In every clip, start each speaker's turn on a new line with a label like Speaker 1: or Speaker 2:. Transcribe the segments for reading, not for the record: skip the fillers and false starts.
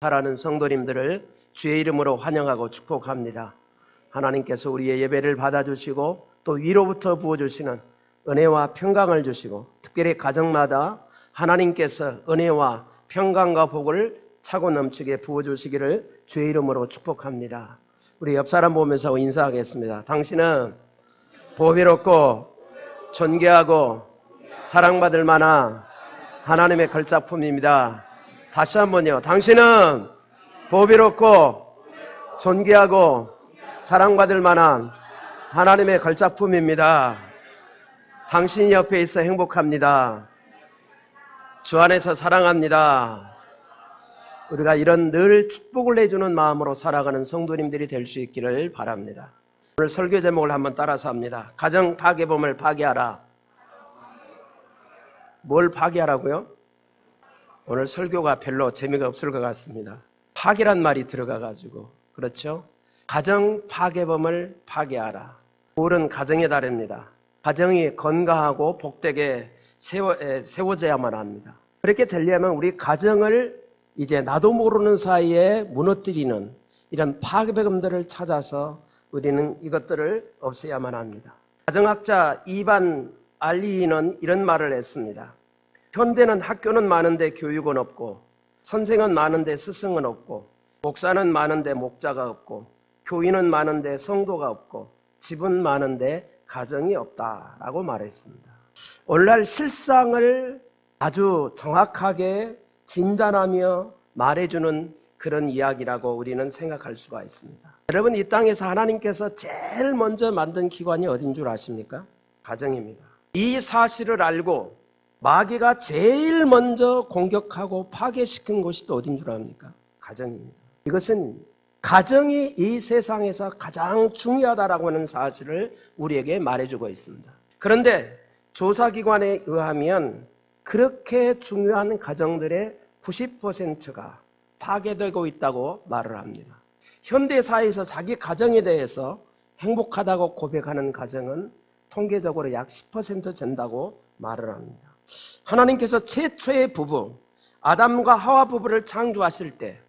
Speaker 1: 사랑하는 성도님들을 주의 이름으로 환영하고 축복합니다. 하나님께서 우리의 예배를 받아주시고 또 위로부터 부어주시는 은혜와 평강을 주시고 특별히 가정마다 하나님께서 은혜와 평강과 복을 차고 넘치게 부어주시기를 주의 이름으로 축복합니다. 우리 옆사람 보면서 인사하겠습니다. 당신은 보배롭고 존귀하고 사랑받을 만한 하나님의 걸작품입니다. 다시 한번요. 당신은 보배롭고 존귀하고 사랑받을 만한 하나님의 걸작품입니다. 당신이 옆에 있어 행복합니다. 주 안에서 사랑합니다. 우리가 이런 늘 축복을 내주는 마음으로 살아가는 성도님들이 될 수 있기를 바랍니다. 오늘 설교 제목을 한번 따라서 합니다. 가정 파괴범을 파괴하라. 뭘 파괴하라고요? 오늘 설교가 별로 재미가 없을 것 같습니다. 파괴란 말이 들어가가지고 그렇죠? 가정 파괴범을 파괴하라. 옳은 가정의 달입니다. 가정이 건강하고 복되게 세워져야만 합니다. 그렇게 되려면 우리 가정을 이제 나도 모르는 사이에 무너뜨리는 이런 파괴범들을 찾아서 우리는 이것들을 없애야만 합니다. 가정학자 이반 알리는 이런 말을 했습니다. 현대는 학교는 많은데 교육은 없고, 선생은 많은데 스승은 없고, 목사는 많은데 목자가 없고, 교인은 많은데 성도가 없고, 집은 많은데 가정이 없다라고 말했습니다. 오늘날 실상을 아주 정확하게 진단하며 말해주는 그런 이야기라고 우리는 생각할 수가 있습니다. 여러분, 이 땅에서 하나님께서 제일 먼저 만든 기관이 어딘 줄 아십니까? 가정입니다. 이 사실을 알고 마귀가 제일 먼저 공격하고 파괴시킨 곳이 또 어딘 줄 압니까? 가정입니다. 이것은 가정이 이 세상에서 가장 중요하다라고 하는 사실을 우리에게 말해주고 있습니다. 그런데 조사기관에 의하면 그렇게 중요한 가정들의 90%가 파괴되고 있다고 말을 합니다. 현대사회에서 자기 가정에 대해서 행복하다고 고백하는 가정은 통계적으로 약 10% 된다고 말을 합니다. 하나님께서 최초의 부부 아담과 하와 부부를 창조하실 때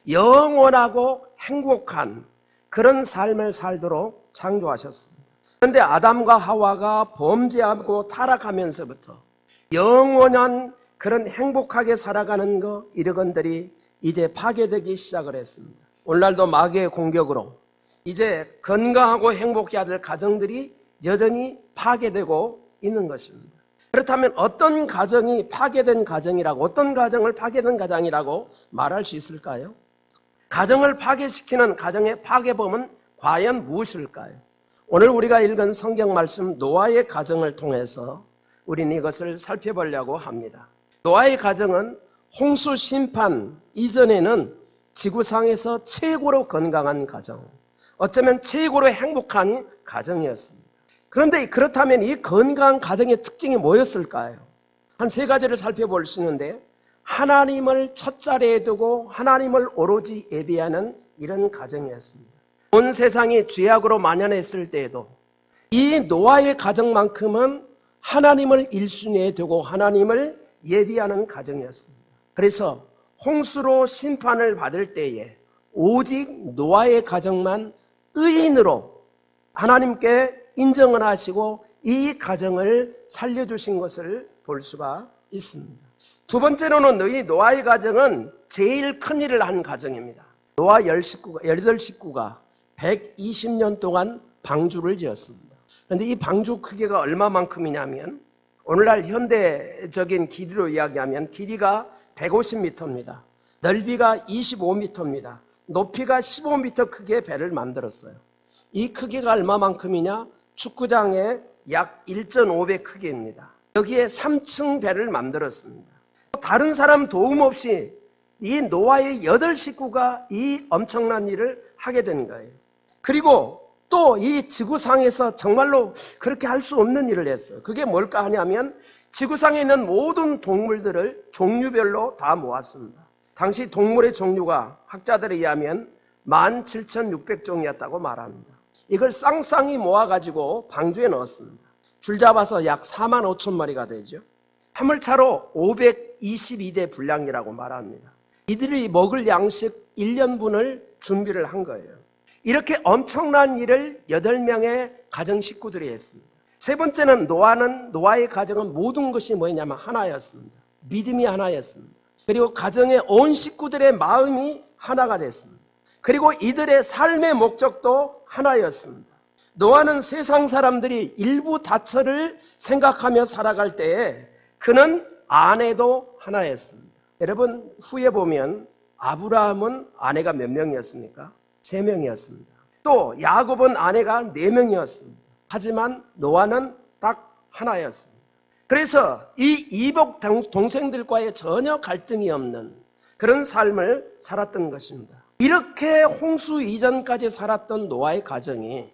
Speaker 1: 영원하고 행복한 그런 삶을 살도록 창조하셨습니다. 그런데 아담과 하와가 범죄하고 타락하면서부터 영원한 그런 행복하게 살아가는 이러건들이 이제 파괴되기 시작을 했습니다. 오늘날도 마귀의 공격으로 이제 건강하고 행복해야 될 가정들이 여전히 파괴되고 있는 것입니다. 그렇다면 어떤 가정이 파괴된 가정이라고, 어떤 가정을 파괴된 가정이라고 말할 수 있을까요? 가정을 파괴시키는 가정의 파괴범은 과연 무엇일까요? 오늘 우리가 읽은 성경 말씀 노아의 가정을 통해서 우리는 이것을 살펴보려고 합니다. 노아의 가정은 홍수 심판 이전에는 지구상에서 최고로 건강한 가정, 어쩌면 최고로 행복한 가정이었습니다. 그런데 그렇다면 이 건강한 가정의 특징이 뭐였을까요? 한 세 가지를 살펴볼 수 있는데, 하나님을 첫 자리에 두고 하나님을 오로지 예배하는 이런 가정이었습니다. 온 세상이 죄악으로 만연했을 때에도 이 노아의 가정만큼은 하나님을 1순위에 두고 하나님을 예배하는 가정이었습니다. 그래서 홍수로 심판을 받을 때에 오직 노아의 가정만 의인으로 하나님께 인정을 하시고 이 가정을 살려주신 것을 볼 수가 있습니다. 두 번째로는 이 노아의 가정은 제일 큰 일을 한 가정입니다. 노아 18식구가 120년 동안 방주를 지었습니다. 그런데 이 방주 크기가 얼마만큼이냐면 오늘날 현대적인 길이로 이야기하면 길이가 150m입니다. 넓이가 25m입니다. 높이가 15m 크기의 배를 만들었어요. 이 크기가 얼마만큼이냐? 축구장의 약 1.5배 크기입니다. 여기에 3층 배를 만들었습니다. 다른 사람 도움 없이 이 노아의 8식구가 이 엄청난 일을 하게 된 거예요. 그리고 또 이 지구상에서 정말로 그렇게 할 수 없는 일을 했어요. 그게 뭘까 하냐면 지구상에 있는 모든 동물들을 종류별로 다 모았습니다. 당시 동물의 종류가 학자들에 의하면 17,600종이었다고 말합니다. 이걸 쌍쌍이 모아가지고 방주에 넣었습니다. 줄 잡아서 약 45,000마리가 되죠. 화물차로 522대 분량이라고 말합니다. 이들이 먹을 양식 1년분을 준비를 한 거예요. 이렇게 엄청난 일을 8명의 가정 식구들이 했습니다. 세 번째는 노아의 가정은 모든 것이 뭐냐면 하나였습니다. 믿음이 하나였습니다. 그리고 가정의 온 식구들의 마음이 하나가 됐습니다. 그리고 이들의 삶의 목적도 하나였습니다. 노아는 세상 사람들이 일부 다처를 생각하며 살아갈 때에 그는 아내도 하나였습니다. 여러분 후에 보면 아브라함은 아내가 몇 명이었습니까? 3명이었습니다. 또 야곱은 아내가 4명이었습니다. 하지만 노아는 딱 하나였습니다. 그래서 이 이복 동생들과의 전혀 갈등이 없는 그런 삶을 살았던 것입니다. 이렇게 홍수 이전까지 살았던 노아의 가정이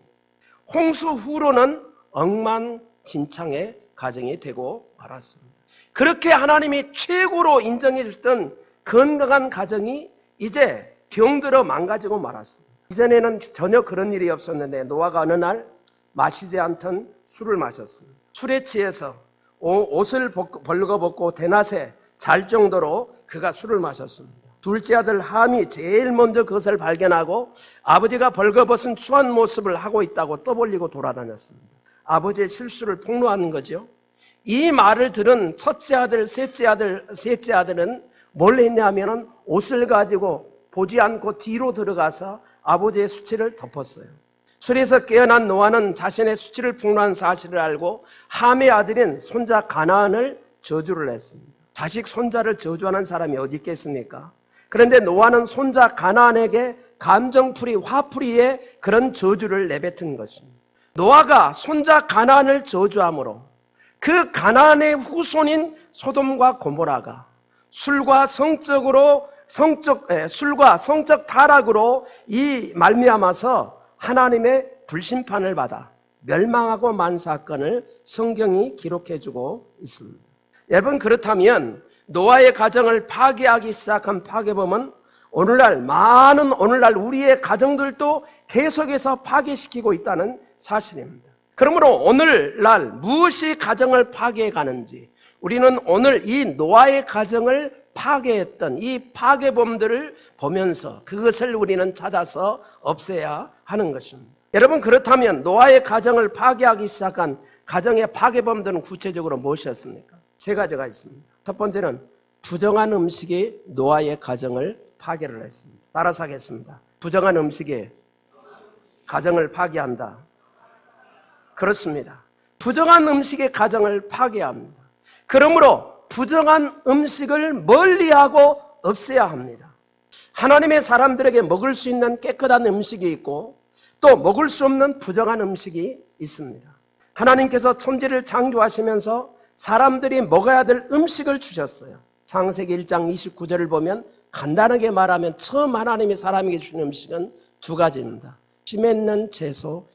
Speaker 1: 홍수 후로는 엉망진창의 가정이 되고 말았습니다. 그렇게 하나님이 최고로 인정해 주셨던 건강한 가정이 이제 병들어 망가지고 말았습니다. 이전에는 전혀 그런 일이 없었는데 노아가 어느 날 마시지 않던 술을 마셨습니다. 술에 취해서 옷을 벌거벗고 대낮에 잘 정도로 그가 술을 마셨습니다. 둘째 아들 함이 제일 먼저 그것을 발견하고 아버지가 벌거벗은 추한 모습을 하고 있다고 떠벌리고 돌아다녔습니다. 아버지의 실수를 폭로하는 거죠. 이 말을 들은 첫째 아들, 셋째 아들은 뭘 했냐면은 옷을 가지고 보지 않고 뒤로 들어가서 아버지의 수치를 덮었어요. 술에서 깨어난 노아는 자신의 수치를 폭로한 사실을 알고 함의 아들인 손자 가나안을 저주를 했습니다. 자식 손자를 저주하는 사람이 어디 있겠습니까? 그런데 노아는 손자 가나안에게 감정풀이, 화풀이의 그런 저주를 내뱉은 것입니다. 노아가 손자 가나안을 저주함으로 그 가나안의 후손인 소돔과 고모라가 술과 성적 타락으로 이 말미암아서 하나님의 불심판을 받아 멸망하고 만 사건을 성경이 기록해주고 있습니다. 여러분 그렇다면 노아의 가정을 파괴하기 시작한 파괴범은 오늘날 우리의 가정들도 계속해서 파괴시키고 있다는 사실입니다. 그러므로 오늘날 무엇이 가정을 파괴해 가는지 우리는 오늘 이 노아의 가정을 파괴했던 이 파괴범들을 보면서 그것을 우리는 찾아서 없애야 하는 것입니다. 여러분 그렇다면 노아의 가정을 파괴하기 시작한 가정의 파괴범들은 구체적으로 무엇이었습니까? 3가지가 있습니다. 첫 번째는 부정한 음식이 노아의 가정을 파괴를 했습니다. 따라서 하겠습니다. 부정한 음식이 가정을 파괴한다. 그렇습니다. 부정한 음식이 가정을 파괴합니다. 그러므로 부정한 음식을 멀리하고 없애야 합니다. 하나님의 사람들에게 먹을 수 있는 깨끗한 음식이 있고 또 먹을 수 없는 부정한 음식이 있습니다. 하나님께서 천지를 창조하시면서 사람들이 먹어야 될 음식을 주셨어요. 창세기 1장 29절을 보면 간단하게 말하면 처음 하나님이 사람에게 주신 음식은 2가지입니다. 씨 맺는 채소,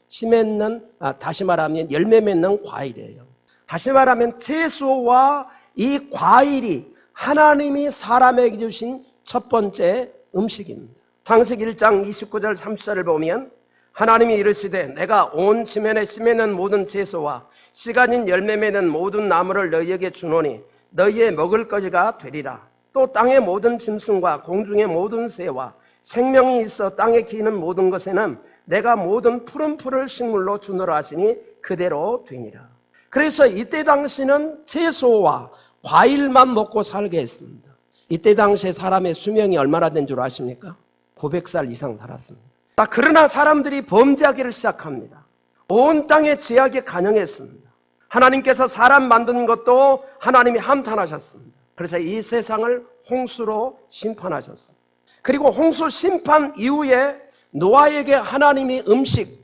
Speaker 1: 다시 말하면 열매 맺는 과일이에요. 다시 말하면 채소와 이 과일이 하나님이 사람에게 주신 첫 번째 음식입니다. 창세기 1장 29절 30절을 보면 하나님이 이르시되 내가 온 지면에 씨 맺는 모든 채소와 씨 가진 열매 맺는 모든 나무를 너희에게 주노니 너희의 먹을 거지가 되리라. 또 땅의 모든 짐승과 공중의 모든 새와 생명이 있어 땅에 기는 모든 것에는 내가 모든 푸른 풀을 식물로 주노라 하시니 그대로 되니라. 그래서 이때 당시는 채소와 과일만 먹고 살게 했습니다. 이때 당시에 사람의 수명이 얼마나 된 줄 아십니까? 900살 이상 살았습니다. 그러나 사람들이 범죄하기를 시작합니다. 온 땅에 죄악이 간영했습니다. 하나님께서 사람 만든 것도 하나님이 함탄하셨습니다. 그래서 이 세상을 홍수로 심판하셨습니다. 그리고 홍수 심판 이후에 노아에게 하나님이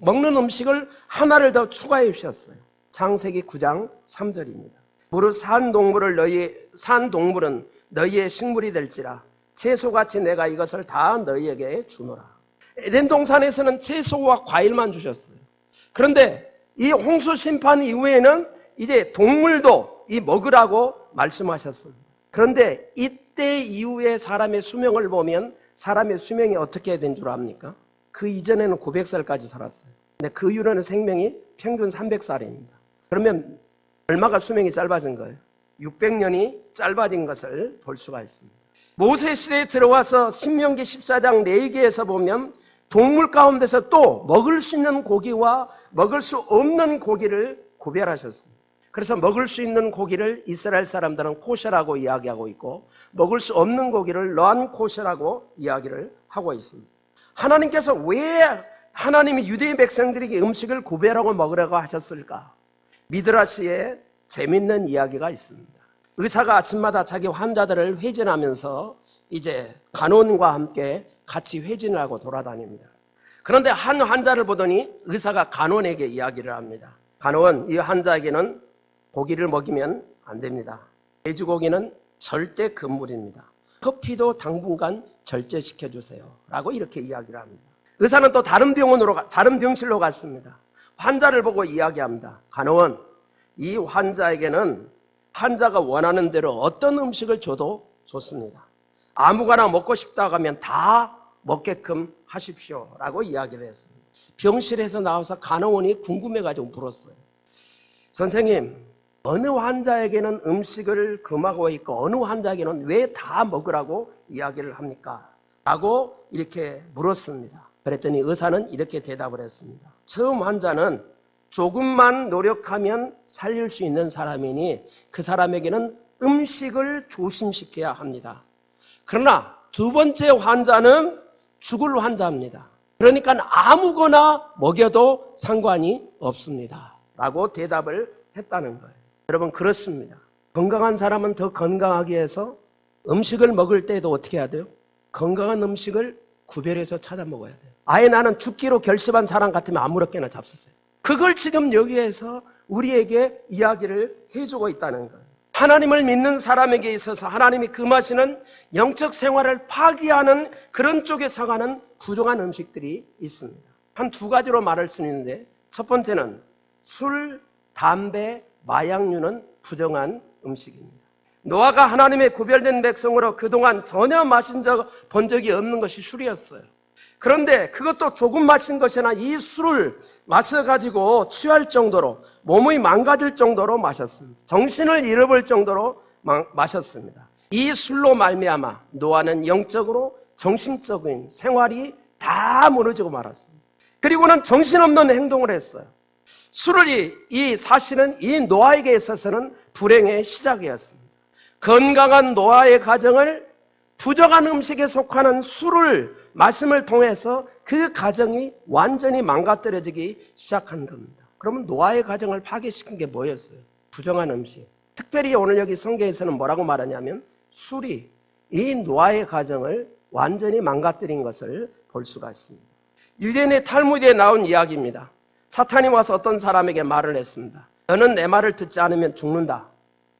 Speaker 1: 먹는 음식을 하나를 더 추가해 주셨어요. 창세기 9장 3절입니다. 무릇 산 동물은 너희의 식물이 될지라 채소같이 내가 이것을 다 너희에게 주노라. 에덴 동산에서는 채소와 과일만 주셨어요. 그런데 이 홍수 심판 이후에는 이제 동물도 먹으라고 말씀하셨습니다. 그런데 이때 이후에 사람의 수명을 보면 사람의 수명이 어떻게 된 줄 압니까? 그 이전에는 900살까지 살았어요. 근데 그 이후로는 생명이 평균 300살입니다. 그러면 얼마가 수명이 짧아진 거예요? 600년이 짧아진 것을 볼 수가 있습니다. 모세 시대에 들어와서 신명기 14장 레위기에서 보면 동물 가운데서 또 먹을 수 있는 고기와 먹을 수 없는 고기를 구별하셨습니다. 그래서 먹을 수 있는 고기를 이스라엘 사람들은 코셔라고 이야기하고 있고 먹을 수 없는 고기를 르한 코셔라고 이야기를 하고 있습니다. 하나님께서 왜 하나님이 유대인 백성들에게 음식을 구별하고 먹으라고 하셨을까? 미드라시에 재밌는 이야기가 있습니다. 의사가 아침마다 자기 환자들을 회진하면서 이제 간호원과 함께 같이 회진을 하고 돌아다닙니다. 그런데 한 환자를 보더니 의사가 간호원에게 이야기를 합니다. 간호원, 이 환자에게는 고기를 먹이면 안 됩니다. 돼지고기는 절대 금물입니다. 커피도 당분간 절제시켜 주세요. 라고 이렇게 이야기를 합니다. 의사는 또 다른 병실로 갔습니다. 환자를 보고 이야기합니다. 간호원, 이 환자에게는 환자가 원하는 대로 어떤 음식을 줘도 좋습니다. 아무거나 먹고 싶다고 하면 다 먹게끔 하십시오. 라고 이야기를 했습니다. 병실에서 나와서 간호원이 궁금해가지고 물었어요. 선생님, 어느 환자에게는 음식을 금하고 있고 어느 환자에게는 왜 다 먹으라고 이야기를 합니까? 라고 이렇게 물었습니다. 그랬더니 의사는 이렇게 대답을 했습니다. 처음 환자는 조금만 노력하면 살릴 수 있는 사람이니 그 사람에게는 음식을 조심시켜야 합니다. 그러나 두 번째 환자는 죽을 환자입니다. 그러니까 아무거나 먹여도 상관이 없습니다. 라고 대답을 했다는 거예요. 여러분, 그렇습니다. 건강한 사람은 더 건강하기 위해서 음식을 먹을 때에도 어떻게 해야 돼요? 건강한 음식을 구별해서 찾아 먹어야 돼요. 아예 나는 죽기로 결심한 사람 같으면 아무렇게나 잡수세요. 그걸 지금 여기에서 우리에게 이야기를 해주고 있다는 거예요. 하나님을 믿는 사람에게 있어서 하나님이 금하시는 영적 생활을 파기하는 그런 쪽에 상하는 부정한 음식들이 있습니다. 한 두 가지로 말할 수 있는데, 첫 번째는 술, 담배, 마약류는 부정한 음식입니다. 노아가 하나님의 구별된 백성으로 그동안 전혀 본 적이 없는 것이 술이었어요. 그런데 그것도 조금 마신 것이나 이 술을 마셔가지고 취할 정도로, 몸이 망가질 정도로 마셨습니다. 정신을 잃어버릴 정도로 마셨습니다. 이 술로 말미암아 노아는 영적으로 정신적인 생활이 다 무너지고 말았습니다. 그리고는 정신없는 행동을 했어요. 술이 사실은 이 노아에게 있어서는 불행의 시작이었습니다. 건강한 노아의 가정을 부정한 음식에 속하는 술을 마심을 통해서 그 가정이 완전히 망가뜨려지기 시작한 겁니다. 그러면 노아의 가정을 파괴시킨 게 뭐였어요? 부정한 음식. 특별히 오늘 여기 성경에서는 뭐라고 말하냐면 술이 이 노아의 가정을 완전히 망가뜨린 것을 볼 수가 있습니다. 유대인의 탈무드에 나온 이야기입니다. 사탄이 와서 어떤 사람에게 말을 했습니다. 너는 내 말을 듣지 않으면 죽는다.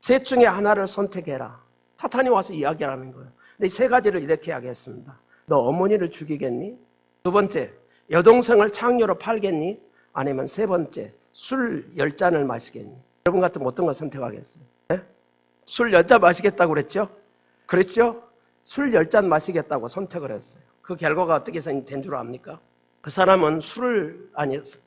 Speaker 1: 셋 중에 하나를 선택해라. 사탄이 와서 이야기하는 거예요. 근데 세 가지를 이렇게 하겠습니다. 너 어머니를 죽이겠니? 두 번째, 여동생을 창녀로 팔겠니? 아니면 세 번째, 술 10잔을 마시겠니? 여러분 같으면 어떤 거 선택하겠어요? 네? 술 10잔 마시겠다고 그랬죠? 그랬죠? 술 10잔 마시겠다고 선택을 했어요. 그 결과가 어떻게 된 줄 압니까? 그 사람은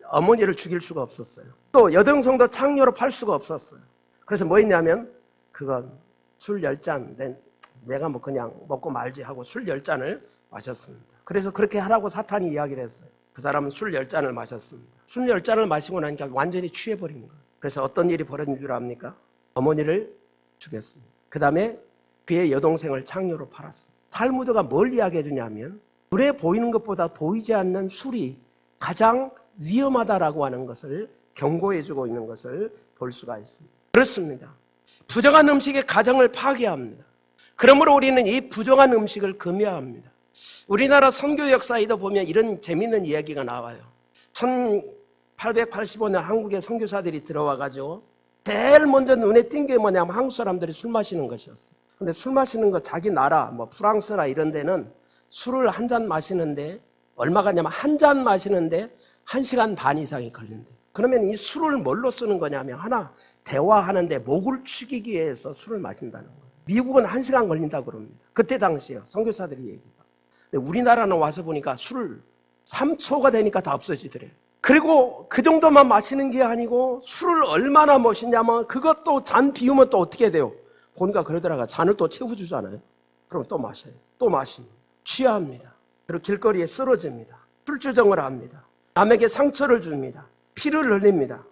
Speaker 1: 어머니를 죽일 수가 없었어요. 또 여동생도 창녀로 팔 수가 없었어요. 그래서 뭐 했냐면 그건 술 10잔 내가 뭐 그냥 먹고 말지 하고 술 10잔을 마셨습니다. 그래서 그렇게 하라고 사탄이 이야기를 했어요. 그 사람은 술 10잔을 마셨습니다. 술 10잔을 마시고 나니까 완전히 취해버린 거예요. 그래서 어떤 일이 벌어진 줄 압니까? 어머니를 죽였습니다. 그 다음에 그의 여동생을 창녀로 팔았습니다. 탈무드가 뭘 이야기해 주냐면 눈에 보이는 것보다 보이지 않는 술이 가장 위험하다라고 하는 것을 경고해 주고 있는 것을 볼 수가 있습니다. 그렇습니다. 부정한 음식이 가정을 파괴합니다. 그러므로 우리는 이 부정한 음식을 금해야 합니다. 우리나라 선교 역사에도 보면 이런 재밌는 이야기가 나와요. 1885년 한국에 선교사들이 들어와가지고 제일 먼저 눈에 띈 게 뭐냐면 한국 사람들이 술 마시는 것이었어요. 근데 술 마시는 거 자기 나라 뭐 프랑스나 이런 데는 술을 한 잔 마시는데 얼마가 냐면 한 잔 마시는데 1시간 반 이상이 걸린대요. 그러면 이 술을 뭘로 쓰는 거냐면 하나 대화하는데 목을 축이기 위해서 술을 마신다는 거예요. 미국은 1시간 걸린다고 그럽니다. 그때 당시에요. 선교사들이 얘기가. 근데 우리나라는 와서 보니까 술 3초가 되니까 다 없어지더래요. 그리고 그 정도만 마시는 게 아니고 술을 얼마나 마시냐면 그것도 잔 비우면 또 어떻게 돼요? 보니까 그러더라고요. 잔을 또 채워주잖아요. 그럼 또 마셔요. 또 마십니다. 취합니다. 그리고 길거리에 쓰러집니다. 술주정을 합니다. 남에게 상처를 줍니다. 피를 흘립니다.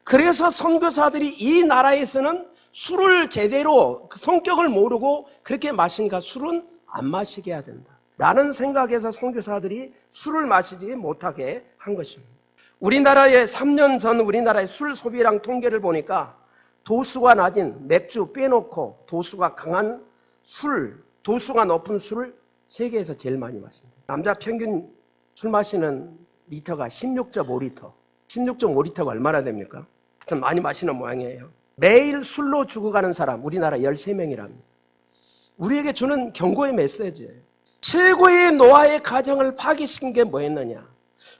Speaker 1: 그래서 선교사들이 이 나라에서는 술을 제대로 그 성격을 모르고 그렇게 마시니까 술은 안 마시게 해야 된다 라는 생각에서 선교사들이 술을 마시지 못하게 한 것입니다. 우리나라의 3년 전 우리나라의 술 소비량 통계를 보니까 도수가 낮은 맥주 빼놓고 도수가 강한 술, 도수가 높은 술을 세계에서 제일 많이 마십니다. 남자 평균 술 마시는 리터가 16.5리터. 16.5리터가 얼마나 됩니까? 좀 많이 마시는 모양이에요. 매일 술로 죽어가는 사람 우리나라 13명이랍니다. 우리에게 주는 경고의 메시지예요. 최고의 노아의 가정을 파괴시킨 게 뭐였느냐?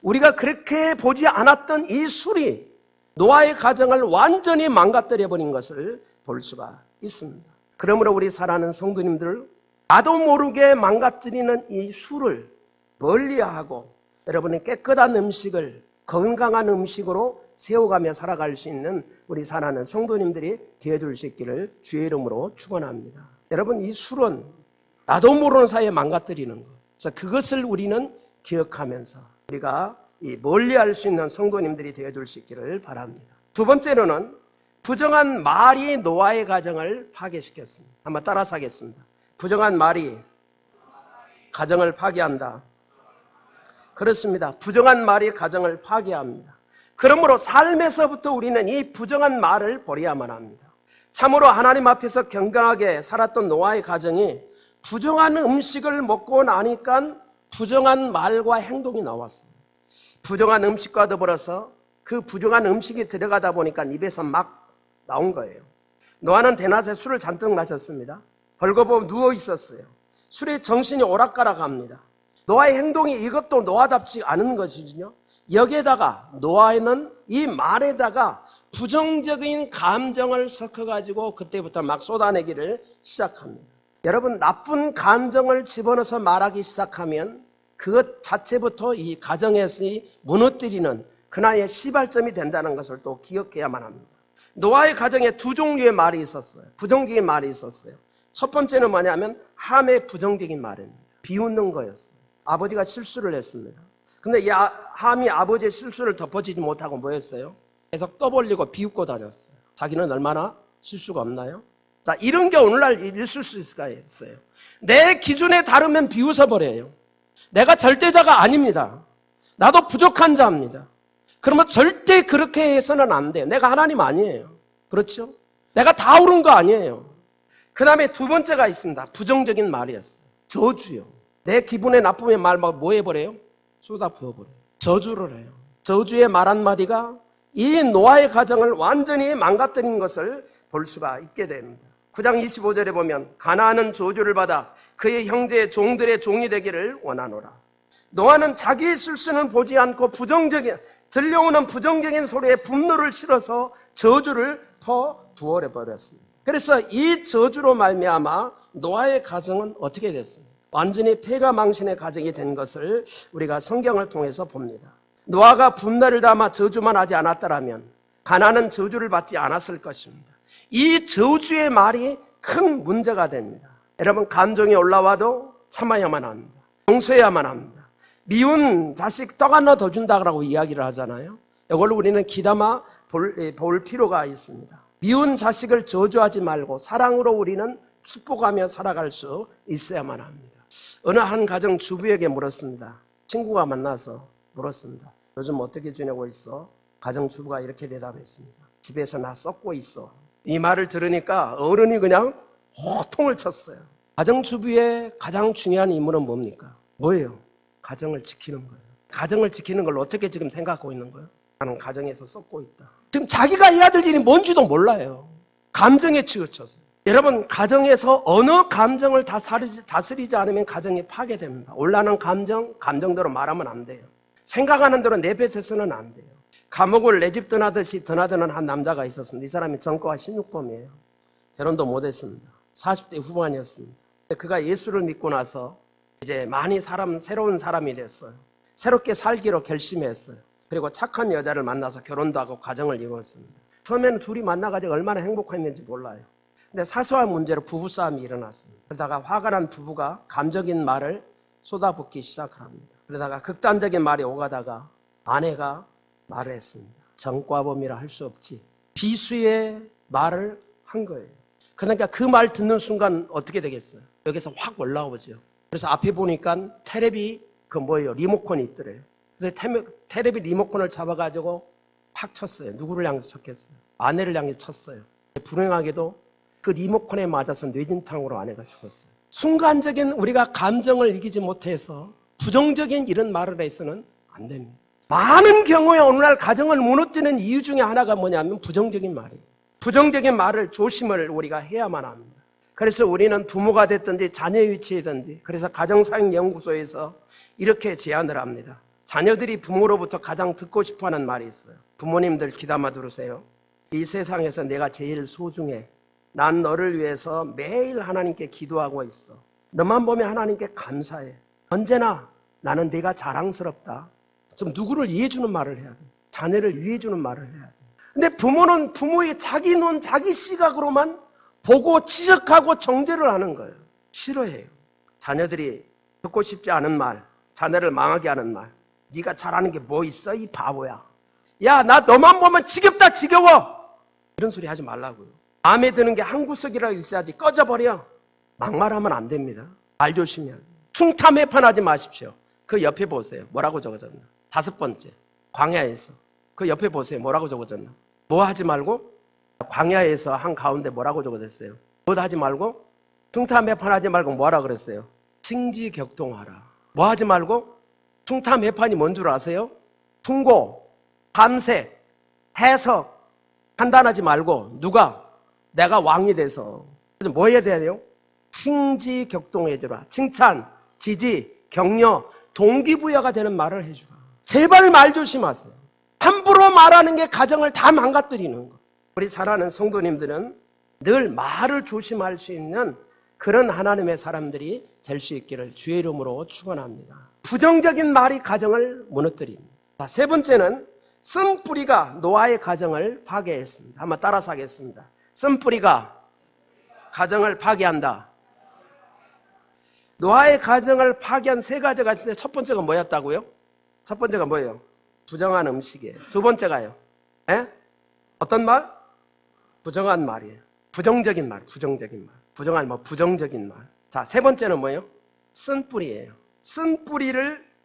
Speaker 1: 우리가 그렇게 보지 않았던 이 술이 노아의 가정을 완전히 망가뜨려버린 것을 볼 수가 있습니다. 그러므로 우리 사랑하는 성도님들, 나도 모르게 망가뜨리는 이 술을 멀리하고 여러분의 깨끗한 음식을 건강한 음식으로 세워가며 살아갈 수 있는 우리 사랑하는 성도님들이 되어줄 수 있기를 주의 이름으로 축원합니다. 여러분, 이 술은 나도 모르는 사이에 망가뜨리는 것. 그래서 그것을 우리는 기억하면서 우리가 이 멀리할 수 있는 성도님들이 되어줄 수 있기를 바랍니다. 두 번째로는 부정한 말이 노아의 가정을 파괴시켰습니다. 한번 따라서 하겠습니다. 부정한 말이 가정을 파괴한다. 그렇습니다. 부정한 말이 가정을 파괴합니다. 그러므로 삶에서부터 우리는 이 부정한 말을 버려야만 합니다. 참으로 하나님 앞에서 경건하게 살았던 노아의 가정이 부정한 음식을 먹고 나니까 부정한 말과 행동이 나왔습니다. 부정한 음식과 더불어서 그 부정한 음식이 들어가다 보니까 입에서 막 나온 거예요. 노아는 대낮에 술을 잔뜩 마셨습니다. 벌거벗 누워 있었어요. 술에 정신이 오락가락합니다. 노아의 행동이 이것도 노아답지 않은 것이죠. 여기에다가 노아는 이 말에다가 부정적인 감정을 섞어가지고 그때부터 막 쏟아내기를 시작합니다. 여러분, 나쁜 감정을 집어넣어서 말하기 시작하면 그것 자체부터 이 가정에서 무너뜨리는 그나의 시발점이 된다는 것을 또 기억해야만 합니다. 노아의 가정에 두 종류의 말이 있었어요. 부정적인 말이 있었어요. 첫 번째는 뭐냐면 함의 부정적인 말입니다. 비웃는 거였어요. 아버지가 실수를 했습니다. 근데 이 함이 아버지의 실수를 덮어주지 못하고 뭐였어요? 계속 떠벌리고 비웃고 다녔어요. 자기는 얼마나 실수가 없나요? 자, 이런 게 오늘날 있을 수 있을까요? 내 기준에 다르면 비웃어버려요. 내가 절대자가 아닙니다. 나도 부족한 자입니다. 그러면 절대 그렇게 해서는 안 돼요. 내가 하나님 아니에요. 그렇죠? 내가 다 옳은 거 아니에요. 그 다음에 두 번째가 있습니다. 부정적인 말이었어요. 저주요. 내 기분에 나쁘면 말 뭐 해버려요? 쏟아 부어버려요. 저주를 해요. 저주의 말 한마디가 이 노아의 가정을 완전히 망가뜨린 것을 볼 수가 있게 됩니다. 9장 25절에 보면 가나안은 저주를 받아 그의 형제의 종들의 종이 되기를 원하노라. 노아는 자기의 실수는 보지 않고 들려오는 부정적인 소리에 분노를 실어서 저주를 부어버렸습니다. 그래서 이 저주로 말미암아 노아의 가정은 어떻게 됐습니까? 완전히 폐가망신의 가정이 된 것을 우리가 성경을 통해서 봅니다. 노아가 분노를 담아 저주만 하지 않았더라면 가나안은 저주를 받지 않았을 것입니다. 이 저주의 말이 큰 문제가 됩니다. 여러분, 감정이 올라와도 참아야만 합니다. 용서해야만 합니다. 미운 자식 떡 하나 더 준다고 이야기를 하잖아요. 이걸로 우리는 귀담아 볼 필요가 있습니다. 미운 자식을 저주하지 말고 사랑으로 우리는 축복하며 살아갈 수 있어야만 합니다. 어느 한 가정 주부에게 물었습니다. 친구가 만나서 물었습니다. 요즘 어떻게 지내고 있어? 가정 주부가 이렇게 대답했습니다. 집에서 나 썩고 있어. 이 말을 들으니까 어른이 그냥 호통을 쳤어요. 가정 주부의 가장 중요한 임무는 뭡니까? 뭐예요? 가정을 지키는 거예요. 가정을 지키는 걸 어떻게 지금 생각하고 있는 거예요? 나는 가정에서 썩고 있다. 지금 자기가 해야 될 일이 뭔지도 몰라요. 감정에 치우쳐서. 여러분, 가정에서 어느 감정을 다스리지 않으면 가정이 파괴됩니다. 올라오는 감정대로 말하면 안 돼요. 생각하는 대로 내뱉어서는 안 돼요. 감옥을 내 집 떠나듯이 떠나드는 한 남자가 있었습니다. 이 사람이 전과가 16범이에요. 결혼도 못했습니다. 40대 후반이었습니다. 그가 예수를 믿고 나서 이제 많이 새로운 사람이 됐어요. 새롭게 살기로 결심했어요. 그리고 착한 여자를 만나서 결혼도 하고 가정을 이루었습니다. 처음에는 둘이 만나가지고 얼마나 행복했는지 몰라요. 근데 사소한 문제로 부부싸움이 일어났습니다. 그러다가 화가 난 부부가 감정인 말을 쏟아붓기 시작합니다. 그러다가 극단적인 말이 오가다가 아내가 말을 했습니다. 정과범이라 할 수 없지. 비수의 말을 한 거예요. 그러니까 그 말 듣는 순간 어떻게 되겠어요? 여기서 확 올라오죠. 그래서 앞에 보니까 테레비 리모컨이 있더래요. 그래서 테레비 리모컨을 잡아가지고 팍 쳤어요. 누구를 향해서 쳤겠어요? 아내를 향해서 쳤어요. 불행하게도 그 리모컨에 맞아서 뇌진탕으로 아내가 죽었어요. 순간적인 우리가 감정을 이기지 못해서 부정적인 이런 말을 해서는 안 됩니다. 많은 경우에 오늘날 가정을 무너뜨리는 이유 중에 하나가 뭐냐면 부정적인 말이에요. 부정적인 말을 조심을 우리가 해야만 합니다. 그래서 우리는 부모가 됐든지 자녀의 위치이든지 그래서 가정사역연구소에서 이렇게 제안을 합니다. 자녀들이 부모로부터 가장 듣고 싶어하는 말이 있어요. 부모님들 귀담아 들으세요. 이 세상에서 내가 제일 소중해. 난 너를 위해서 매일 하나님께 기도하고 있어. 너만 보면 하나님께 감사해. 언제나 나는 네가 자랑스럽다. 좀 누구를 이해해주는 말을 해야 돼. 자녀를 위해주는 말을 해야 돼. 근데 부모는 부모의 자기 눈, 자기 시각으로만 보고 지적하고 정죄를 하는 거예요. 싫어해요. 자녀들이 듣고 싶지 않은 말, 자녀를 망하게 하는 말. 네가 잘하는 게 뭐 있어 이 바보야. 야, 나 너만 보면 지겹다 지겨워. 이런 소리 하지 말라고요. 마음에 드는 게 한 구석이라도 있어야지 꺼져버려. 막말하면 안 됩니다. 말 조심해야 돼요. 숭탐해판하지 마십시오. 그 옆에 보세요. 뭐라고 적어졌나? 5번째, 광야에서. 그 옆에 보세요. 뭐라고 적어졌나? 뭐 하지 말고? 광야에서 한 가운데 뭐라고 적어졌어요? 뭐 하지 말고? 숭탐해판하지 말고 뭐하라 그랬어요? 칭지격동하라. 뭐 하지 말고? 숭탐해판이 뭔 줄 아세요? 충고, 감색, 해석, 판단하지 말고 누가? 내가 왕이 돼서. 그래서 뭐 해야 돼요? 칭지격동해주라. 칭찬, 지지, 격려, 동기부여가 되는 말을 해주라. 제발 말 조심하세요. 함부로 말하는 게 가정을 다 망가뜨리는 거. 우리 사랑하는 성도님들은 늘 말을 조심할 수 있는 그런 하나님의 사람들이 될 수 있기를 주의 이름으로 축원합니다. 부정적인 말이 가정을 무너뜨립니다. 자, 세 번째는 쓴뿌리가 노아의 가정을 파괴했습니다. 한번 따라서 하겠습니다. 쓴뿌리가 가정을 파괴한다. 노아의 가정을 파괴한 세 가지가 있는데 첫 번째가 뭐였다고요? 첫 번째가 뭐예요? 부정한 음식이에요. 두 번째가요? 어떤 말? 부정한 말이에요. 부정적인 말, 부정적인 말. 부정적인 말. 자, 세 번째는 뭐예요? 쓴뿌리예요.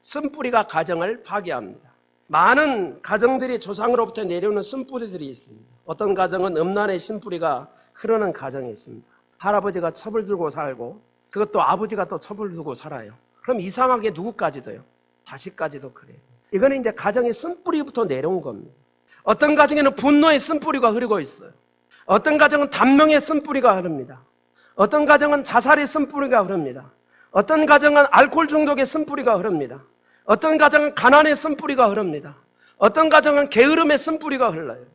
Speaker 1: 쓴뿌리가 가정을 파괴합니다. 많은 가정들이 조상으로부터 내려오는 쓴뿌리들이 있습니다. 어떤 가정은 음란의 쓴뿌리가 흐르는 가정이 있습니다. 할아버지가 첩을 들고 살고 그것도 아버지가 또 첩을 들고 살아요. 그럼 이상하게 누구까지도요? 자식까지도 그래요. 이거는 이제 가정의 쓴뿌리부터 내려온 겁니다. 어떤 가정에는 분노의 쓴뿌리가 흐르고 있어요. 어떤 가정은 단명의 쓴뿌리가 흐릅니다. 어떤 가정은 자살의 쓴뿌리가 흐릅니다. 어떤 가정은 알코올 중독의 쓴뿌리가 흐릅니다. 어떤 가정은 가난의 쓴뿌리가 흐릅니다. 어떤 가정은 게으름의 쓴뿌리가 흘러요.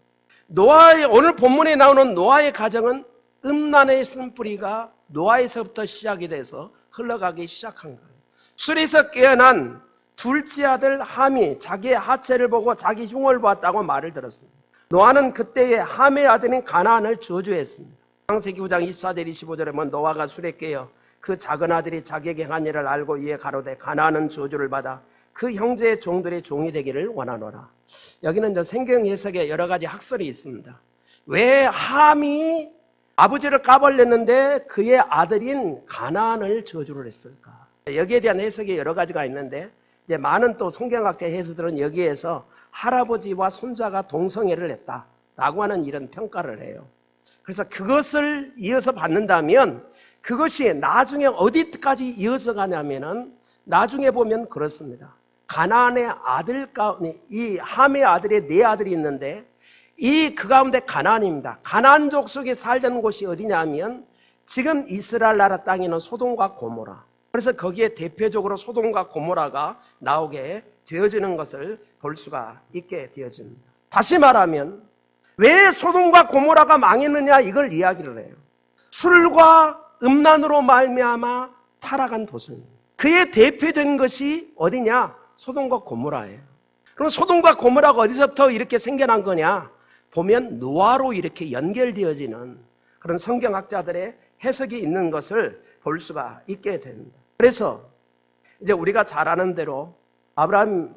Speaker 1: 오늘 본문에 나오는 노아의 가정은 음란의 쓴뿌리가 노아에서부터 시작이 돼서 흘러가기 시작한 거예요. 술에서 깨어난 둘째 아들 함이 자기의 하체를 보고 자기 흉을 보았다고 말을 들었습니다. 노아는 그때의 함의 아들인 가나안을 저주했습니다. 창세기 9장 24절 25절에 보면 노아가 술에 깨어 그 작은 아들이 자기에게 한 일을 알고 이에 가로되 가나안은 저주를 받아 그 형제의 종들의 종이 되기를 원하노라. 여기는 저 성경 해석에 여러 가지 학설이 있습니다. 왜 함이 아버지를 까발렸는데 그의 아들인 가나안을 저주를 했을까? 여기에 대한 해석이 여러 가지가 있는데 이제 많은 또 성경학자 해석들은 여기에서 할아버지와 손자가 동성애를 했다라고 하는 이런 평가를 해요. 그래서 그것을 이어서 받는다면 그것이 나중에 어디까지 이어서 가냐면은 나중에 보면 그렇습니다. 가나안의 아들 가운데 이 함의 아들의 네 아들이 있는데 그 가운데 가나안입니다. 가나안 족속이 살던 곳이 어디냐면 지금 이스라엘 나라 땅에 있는 소돔과 고모라. 그래서 거기에 대표적으로 소돔과 고모라가 나오게 되어지는 것을 볼 수가 있게 되어집니다. 다시 말하면 왜 소돔과 고모라가 망했느냐 이걸 이야기를 해요. 술과 음란으로 말미암아 타락한 도성입니다. 그의 대표적인 것이 어디냐? 소돔과 고모라예요. 그럼 소돔과 고모라가 어디서부터 이렇게 생겨난 거냐? 보면 노아로 이렇게 연결되어지는 그런 성경학자들의 해석이 있는 것을 볼 수가 있게 됩니다. 그래서 이제 우리가 잘 아는 대로 아브라함이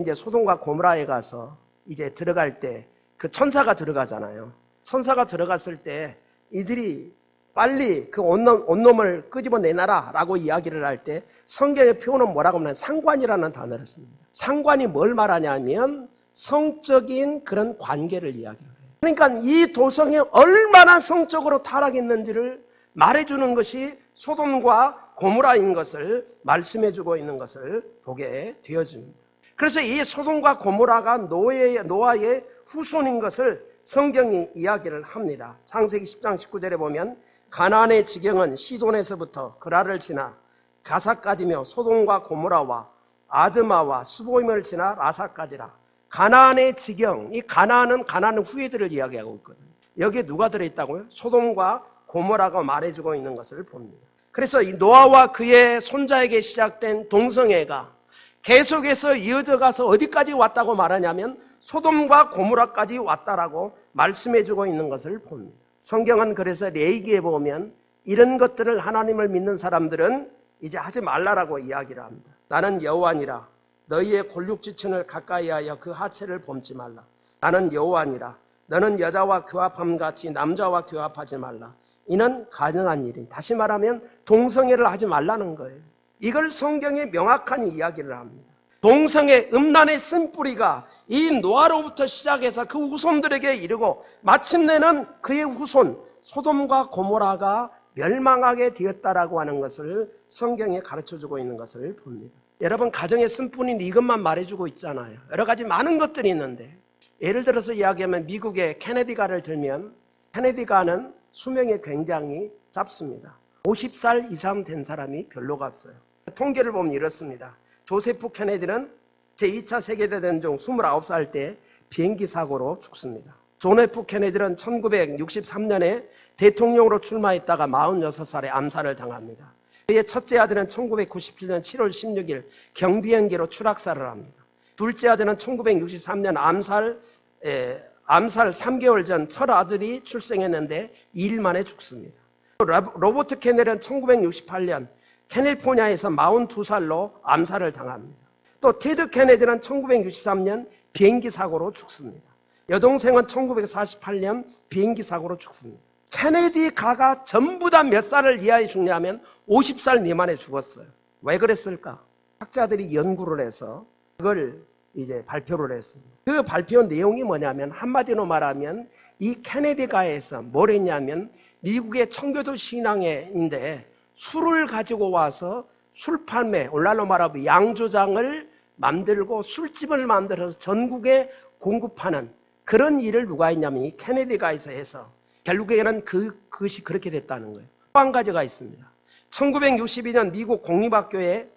Speaker 1: 이제 소돔과 고모라에 가서 이제 들어갈 때 그 천사가 들어가잖아요. 천사가 들어갔을 때 이들이 빨리 그 온놈을 끄집어내놔라 라고 이야기를 할 때 성경의 표현은 뭐라고 하면 상관이라는 단어를 씁니다. 상관이 뭘 말하냐면 성적인 그런 관계를 이야기해요. 그러니까 이 도성이 얼마나 성적으로 타락했는지를 말해주는 것이 소돔과 고모라인 것을 말씀해주고 있는 것을 보게 되어집니다. 그래서 이 소돔과 고모라가 노아의 후손인 것을 성경이 이야기를 합니다. 창세기 10장 19절에 보면 가나안의 지경은 시돈에서부터 그라를 지나 가사까지며 소돔과 고모라와 아드마와 스보임을 지나 라사까지라. 가나안의 지경, 이 가나안은 후예들을 이야기하고 있거든요. 여기에 누가 들어있다고요? 소돔과 고모라가 말해주고 있는 것을 봅니다. 그래서 이 노아와 그의 손자에게 시작된 동성애가 계속해서 이어져 가서 어디까지 왔다고 말하냐면 소돔과 고모라까지 왔다라고 말씀해주고 있는 것을 봅니다. 성경은 그래서 레위기에 보면 이런 것들을 하나님을 믿는 사람들은 이제 하지 말라라고 이야기를 합니다. 나는 여호와니라. 너희의 골육지층을 가까이하여 그 하체를 봄지 말라. 나는 여호와니라. 너는 여자와 교합함같이 남자와 교합하지 말라. 이는 가증한 일이니. 다시 말하면 동성애를 하지 말라는 거예요. 이걸 성경에 명확한 이야기를 합니다. 동성애 음란의 쓴뿌리가 이 노아로부터 시작해서 그 후손들에게 이르고 마침내는 그의 후손 소돔과 고모라가 멸망하게 되었다라고 하는 것을 성경에 가르쳐주고 있는 것을 봅니다. 여러분 가정의 쓴뿌리는 이것만 말해주고 있잖아요. 여러 가지 많은 것들이 있는데 예를 들어서 이야기하면 미국의 케네디가를 들면 케네디가는 수명이 굉장히 짧습니다. 50살 이상 된 사람이 별로가 없어요. 통계를 보면 이렇습니다. 조세프 케네디는 제2차 세계대전 중 29살 때 비행기 사고로 죽습니다. 존 F 케네디는 1963년에 대통령으로 출마했다가 46살에 암살을 당합니다. 그의 첫째 아들은 1997년 7월 16일 경비행기로 추락사를 합니다. 둘째 아들은 1963년 암살 3개월 전 첫 아들이 출생했는데 2일 만에 죽습니다. 로버트 케네디는 1968년 캘리포니아에서 42살로 암살을 당합니다. 또 테드 케네디는 1963년 비행기 사고로 죽습니다. 여동생은 1948년 비행기 사고로 죽습니다. 케네디 가가 전부 다 몇 살을 이하에 죽냐면 50살 미만에 죽었어요. 왜 그랬을까? 학자들이 연구를 해서 그걸 이제 발표를 했습니다. 그 발표 내용이 뭐냐면 한마디로 말하면 이 케네디 가에서 뭘 했냐면 미국의 청교도 신앙회인데 술을 가지고 와서 술 판매, 오늘날로 말하면 양조장을 만들고 술집을 만들어서 전국에 공급하는 그런 일을 누가 했냐면 이 케네디가에서 해서 결국에는 그것이 그렇게 됐다는 거예요. 또 한 가지가 있습니다. 1962년 미국 공립학교에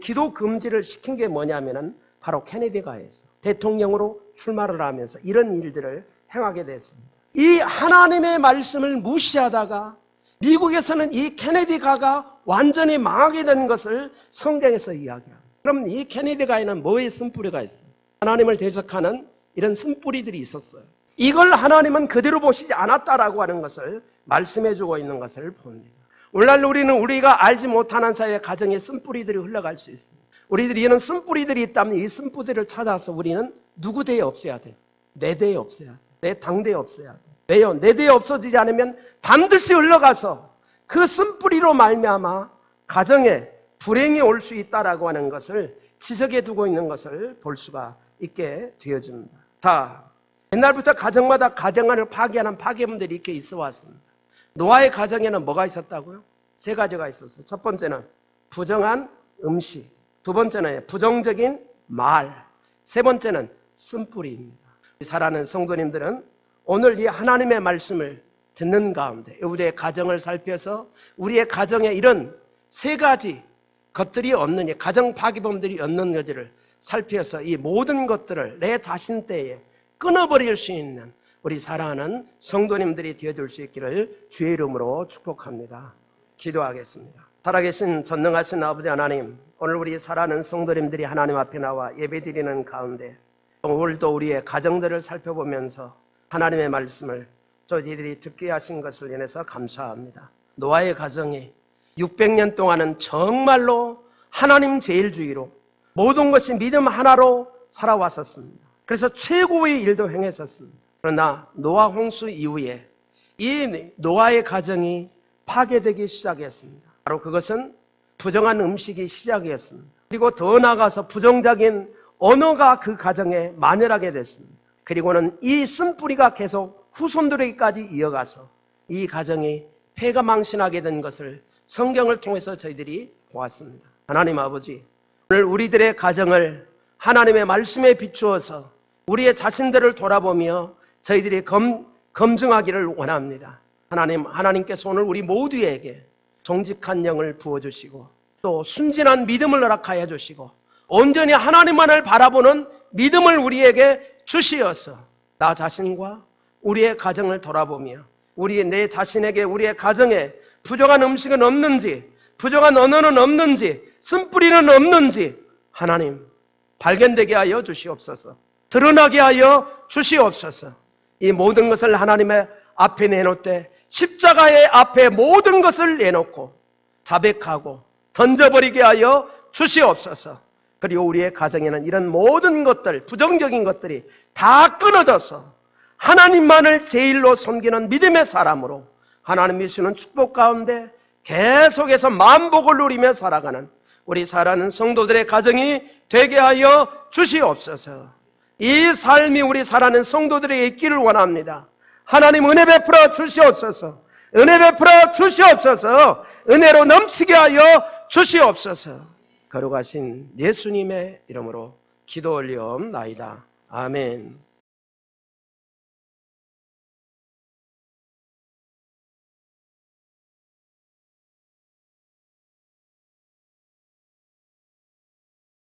Speaker 1: 기도 금지를 시킨 게 뭐냐면은 바로 케네디가에서 대통령으로 출마를 하면서 이런 일들을 행하게 됐습니다. 이 하나님의 말씀을 무시하다가 미국에서는 이 케네디가가 완전히 망하게 된 것을 성경에서 이야기합니다. 그럼 이 케네디가에는 뭐의 쓴뿌리가 있어요? 하나님을 대적하는 이런 쓴뿌리들이 있었어요. 이걸 하나님은 그대로 보시지 않았다라고 하는 것을 말씀해주고 있는 것을 봅니다. 오늘날 우리는 우리가 알지 못하는 사이에 가정에 쓴뿌리들이 흘러갈 수 있습니다. 우리들이 이런 쓴뿌리들이 있다면 이 쓴뿌리를 찾아서 우리는 누구 대에 없애야 돼요? 내 대에 없애야 돼요. 내 당대에 없애야 돼요. 왜요? 내 대에 없어지지 않으면 반드시 흘러가서 그 쓴뿌리로 말미암아 가정에 불행이 올 수 있다라고 하는 것을 지적해 두고 있는 것을 볼 수가 있게 되어집니다. 자, 옛날부터 가정마다 가정을 파괴하는 파괴문들이 이렇게 있어 왔습니다. 노아의 가정에는 뭐가 있었다고요? 세 가지가 있었어요. 첫 번째는 부정한 음식, 두 번째는 부정적인 말, 세 번째는 쓴뿌리입니다. 사랑하는 성도님들은 오늘 이 하나님의 말씀을 듣는 가운데 우리의 가정을 살펴서 우리의 가정에 이런 세 가지 것들이 없느냐, 가정 파괴범들이 없는 여지를 살펴서 이 모든 것들을 내 자신 때에 끊어버릴 수 있는 우리 사랑하는 성도님들이 되어줄 수 있기를 주의 이름으로 축복합니다. 기도하겠습니다. 살아계신 전능하신 아버지 하나님, 오늘 우리 사랑하는 성도님들이 하나님 앞에 나와 예배드리는 가운데 오늘도 우리의 가정들을 살펴보면서 하나님의 말씀을 저희들이 듣게 하신 것을 인해서 감사합니다. 노아의 가정이 600년 동안은 정말로 하나님 제일주의로 모든 것이 믿음 하나로 살아왔었습니다. 그래서 최고의 일도 행했었습니다. 그러나 노아 홍수 이후에 이 노아의 가정이 파괴되기 시작했습니다. 바로 그것은 부정한 음식이 시작이었습니다. 그리고 더 나아가서 부정적인 언어가 그 가정에 만연하게 됐습니다. 그리고는 이 쓴뿌리가 계속 후손들에게까지 이어가서 이 가정이 폐가 망신하게 된 것을 성경을 통해서 저희들이 보았습니다. 하나님 아버지, 오늘 우리들의 가정을 하나님의 말씀에 비추어서 우리의 자신들을 돌아보며 저희들이 검증하기를 원합니다. 하나님께서 오늘 우리 모두에게 정직한 영을 부어주시고 또 순진한 믿음을 허락하여 주시고 온전히 하나님만을 바라보는 믿음을 우리에게 주시어서 나 자신과 우리의 가정을 돌아보며 내 자신에게 우리의 가정에 부정한 음식은 없는지, 부정한 언어는 없는지, 쓴뿌리는 없는지 하나님 발견되게 하여 주시옵소서. 드러나게 하여 주시옵소서. 이 모든 것을 하나님의 앞에 내놓되 십자가의 앞에 모든 것을 내놓고 자백하고 던져버리게 하여 주시옵소서. 그리고 우리의 가정에는 이런 모든 것들, 부정적인 것들이 다 끊어져서 하나님만을 제일로 섬기는 믿음의 사람으로 하나님이 주시는 축복 가운데 계속해서 만복을 누리며 살아가는 우리 사랑하는 성도들의 가정이 되게 하여 주시옵소서. 이 삶이 우리 사랑하는 성도들에게 있기를 원합니다. 하나님 은혜 베풀어 주시옵소서. 은혜 베풀어 주시옵소서. 은혜로 넘치게 하여 주시옵소서. 거룩하신 예수님의 이름으로 기도 올리옵나이다. 아멘.